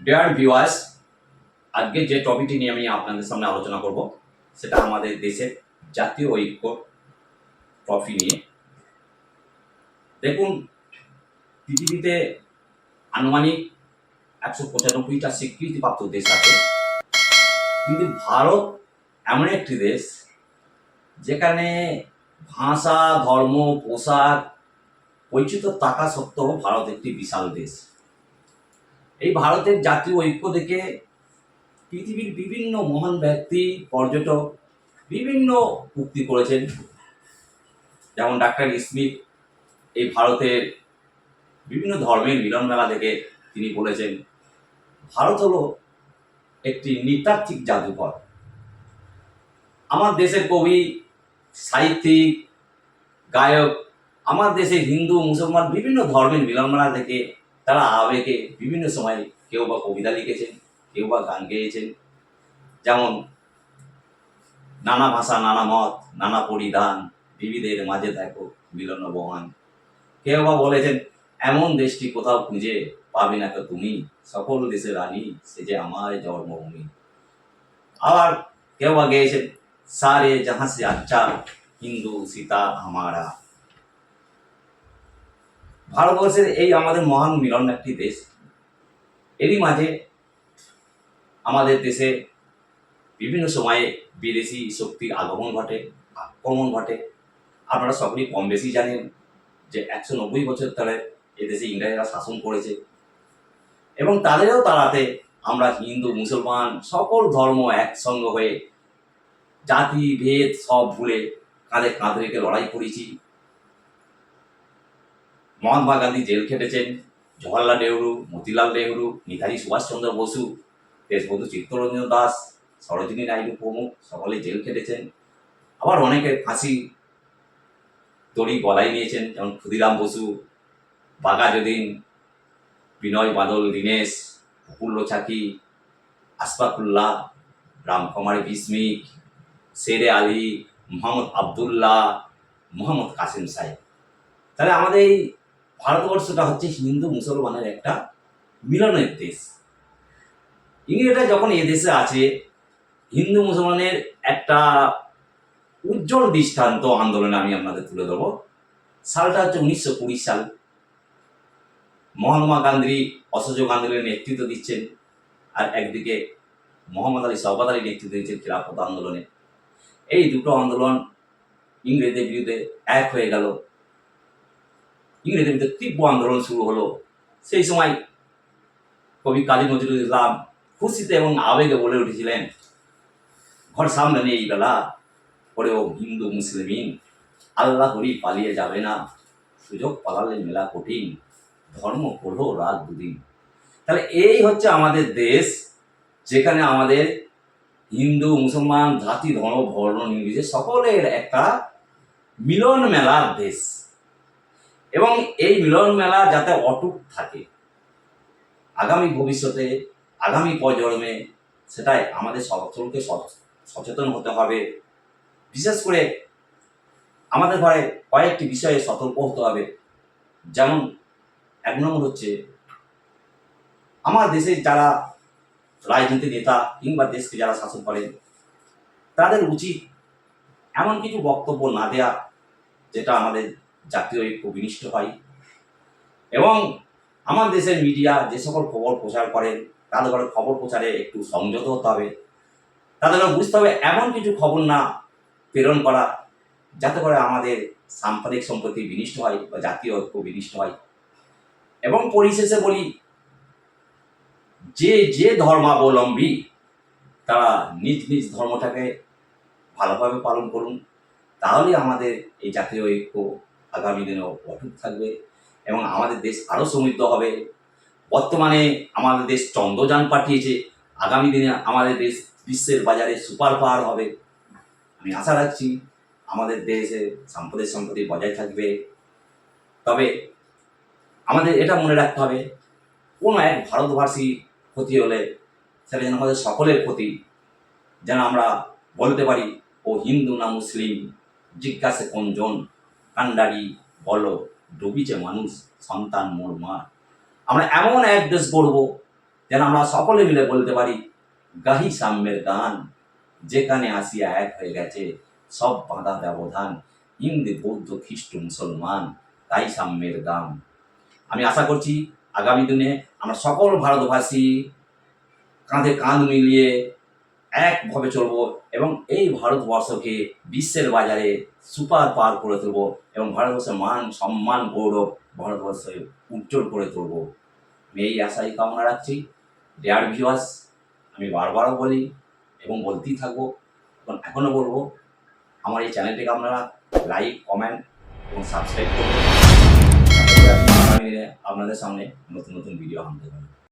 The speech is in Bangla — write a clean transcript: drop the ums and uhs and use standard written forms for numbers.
ডিয়ার ভিউয়ার্স, আজকে যে টপিকটি নিয়ে আমি আপনাদের সামনে আলোচনা করব সেটা আমাদের দেশের জাতীয় ঐক্য ট্রফি নিয়ে। দেখুন, পৃথিবীতে আনুমানিক 195টা স্বীকৃতিপ্রাপ্ত দেশ আছে, কিন্তু ভারত এমন একটি দেশ যেখানে ভাষা, ধর্ম, পোশাক, বৈচিত্র্য থাকা সত্ত্বেও ভারত একটি বিশাল দেশ। এই ভারতের জাতীয় ঐক্য দেখে পৃথিবীর বিভিন্ন মহান ব্যক্তি, পর্যটক বিভিন্ন উক্তি করেছেন। যেমন ডাক্তার স্মিথ এই ভারতের বিভিন্ন ধর্মের মিলন মেলা থেকে তিনি বলেছেন, ভারত হলো একটি নৃতাত্ত্বিক জাদুঘর। আমার দেশের কবি, সাহিত্যিক, গায়ক, আমার দেশে হিন্দু, মুসলমান বিভিন্ন ধর্মের মিলন মেলা থেকে তারা আবেগে বিভিন্ন সময় কেউ বা কবিতা লিখেছেন, কেউ বা গান গেয়েছেন। যেমন নানা ভাষা, নানা মত, নানা পরিধান, বিবিধের মাঝে দেখো মিলন বহান। কেউ বা বলেছেন, এমন দেশটি কোথাও খুঁজে পাবে না তুমি, সকল দেশের রানী সে যে আমার জন্মভূমি। আবার কেউ বা গেয়েছেন, সারে জাহাঁ সে আচ্ছা হিন্দু সীতা আমারা। ভারতবর্ষের এই আমাদের মহান মিলন একটি দেশ। এরই মাঝে আমাদের দেশে বিভিন্ন সময়ে বিদেশি শক্তির আগমন ঘটে, আক্রমণ ঘটে। আপনারা সকলেই কম বেশি জানেন যে 190 বছর ধরে এদেশে ইংরেজরা শাসন করেছে, এবং তাদেরও তাড়াতে আমরা হিন্দু, মুসলমান সকল ধর্ম একসঙ্গে হয়ে জাতি ভেদ সব ভুলে কাঁধে কাঁধ রেখে লড়াই করেছি। মহাত্মা গান্ধী জেল খেটেছেন, জওহরলাল নেহরু, মতিলাল নেহরু, নেতাজি সুভাষচন্দ্র বসু, দেশবন্ধু চিত্তরঞ্জন দাস, সরোজিনী নাইডু প্রমুখ সকলে জেল খেটেছেন। আবার অনেকে ফাঁসি দড়ি গলায় নিয়েছেন, যেমন ক্ষুদিরাম বসু, বাঘাযতীন, বিনয় বাদল দীনেশ, প্রফুল্ল চাকি, আশফাকুল্লাহ, রামকুমার বিস্মিক, শেরে আলী, মোহাম্মদ আবদুল্লাহ, মোহাম্মদ কাসিম সাহেব। তাহলে আমাদের এই ভারতবর্ষটা হচ্ছে হিন্দু মুসলমানের একটা মিলনের দেশ। ইংরেজরা যখন এ দেশে আছে, হিন্দু মুসলমানের একটা উজ্জ্বল দৃষ্টান্ত আন্দোলনে আমি আপনাদের তুলে ধরবো। সালটা হচ্ছে 1920 সাল। মহাত্মা গান্ধী অসহযোগ আন্দোলনের নেতৃত্ব দিচ্ছেন, আর একদিকে মোহাম্মদ আলী শওকত আলী নেতৃত্ব দিচ্ছেন খিলাফত আন্দোলনে। এই দুটো আন্দোলন ইংরেজদের বিরুদ্ধে এক হয়ে গেল, ইংরেজদের বিরুদ্ধে তীব্র আন্দোলন শুরু হলো। সেই সময় কবি কাজী নজরুল ইসলাম খুশিতে এবং আবেগে বলে উঠেছিলেন, ঘর সামনে এই বেলা পরেও হিন্দু মুসলিমিন, আল্লাহ হরি পালিয়ে যাবে না, সুযোগ পালালে মেলা কঠিন, ধর্ম পড়ো রাত দুদিন। তাহলে এই হচ্ছে আমাদের দেশ, যেখানে আমাদের হিন্দু মুসলমান জাতি ধর্ম বর্ণ নির্বিশেষে সকলের একটা মিলন মেলার দেশ। এবং এই মিলন মেলা যাতে অটুট থাকে আগামী ভবিষ্যতে, আগামী প্রজন্মে, সেটাই আমাদের সকলকে সচেতন হতে হবে। বিশেষ করে আমাদের ঘরে কয়েকটি বিষয়ে সতর্ক হতে হবে। যেমন 1 নম্বর হচ্ছে, আমার দেশের যারা রাজনীতি নেতা কিংবা দেশকে যারা শাসন করেন, তাদের উচিত এমন কিছু বক্তব্য না দেয়া যেটা আমাদের জাতীয় ঐক্য বিনষ্ট হয়। এবং আমার দেশের মিডিয়া যে সকল খবর প্রচার করেন, তাদের ঘরে খবর প্রচারে একটু সংযত হতে হবে। তাদেরও বুঝতে হবে এমন কিছু খবর না প্রেরণ করা যাতে করে আমাদের সাম্প্রদায়িক সম্প্রীতি বিনষ্ট হয় বা জাতীয় ঐক্য বিনষ্ট হয়। এবং পরিশেষে বলি, যে যে ধর্মাবলম্বী তারা নিজ নিজ ধর্মটাকে ভালোভাবে পালন করুন, তাহলেই আমাদের এই জাতীয় ঐক্য আগামী দিনেও অটুট থাকবে এবং আমাদের দেশ আরও সমৃদ্ধ হবে। বর্তমানে আমাদের দেশ চন্দ্রযান পাঠিয়েছে, আগামী দিনে আমাদের দেশ বিশ্বের বাজারে সুপার পাওয়ার হবে। আমি আশা রাখছি আমাদের দেশে সাম্প্রদায়িক সম্প্রীতি বজায় থাকবে। তবে আমাদের এটা মনে রাখতে হবে, কোনো এক ভারতবাসী ক্ষতি হলে সেটা যেন আমাদের সকলের ক্ষতি, যেন আমরা বলতে পারি, ও হিন্দু না মুসলিম জিজ্ঞাসে কোনজন, কান্ডারি বলো ডুবিছে মানুষ সন্তান মোর মা। আমরা এমন এক দেশ গড়ব যেন আমরা সকলে মিলে বলতে পারি, গাহি সাম্যের গান, যেখানে আসিয়া এক হয়ে গেছে সব বাঁধা ব্যবধান, হিন্দু বৌদ্ধ খ্রিস্ট মুসলমান, তাই সাম্যের গান। আমি আশা করছি আগামী দিনে আমরা সকল ভারতবাসী কাঁধে কাঁধ মিলিয়ে একভাবে চলব এবং এই ভারতবর্ষকে বিশ্বের বাজারে সুপার পাওয়ার করে তুলব এবং ভারতবর্ষের মান সম্মান গৌরব ভারতবর্ষে উজ্জ্বল করে তুলব। আমি এই আশাই কামনা রাখছি। ডিয়ার ভিউয়ার্স, আমি বারবারও বলি এবং বলতেই থাকবো এবং এখনও বলবো, আমার এই চ্যানেলটিকে আপনারা লাইক, কমেন্ট এবং সাবস্ক্রাইব করুন, আপনাদের সামনে নতুন নতুন ভিডিও আনতে পারি।